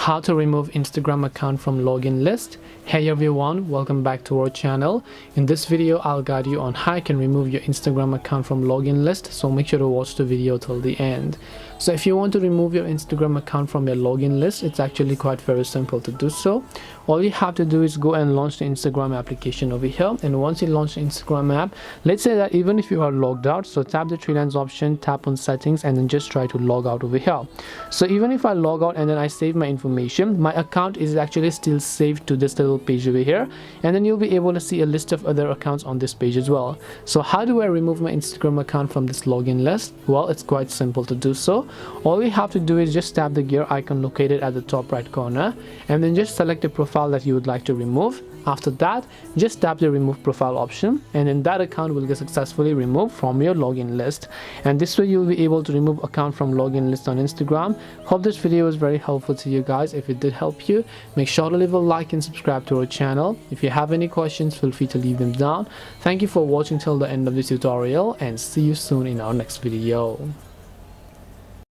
how to remove Instagram account from login list. Hey everyone, welcome back to our channel. In this video I'll guide you on how you can remove your Instagram account from login list, so make sure to watch the video till the end. So if you want to remove your Instagram account from your login list, it's actually quite very simple to do so. All you have to do is go and launch the Instagram application over here, and once you launch the Instagram app, let's say that even if you are logged out, so tap the three lines option, tap on settings, and then just try to log out over here. So even if I log out and then I save my information, my account is actually still saved to this little page over here, and then you'll be able to see a list of other accounts on this page as well. So how do I remove my Instagram account from this login list? Well, it's quite simple to do so. All we have to do is just tap the gear icon located at the top right corner, and then just select the profile that you would like to remove. After that, just tap the remove profile option, and then that account will get successfully removed from your login list. And this way you'll be able to remove account from login list on Instagram. Hope this video was very helpful to you guys. If it did help you, make sure to leave a like and subscribe to our channel. If you have any questions, feel free to leave them down. Thank you for watching till the end of this tutorial, and see you soon in our next video.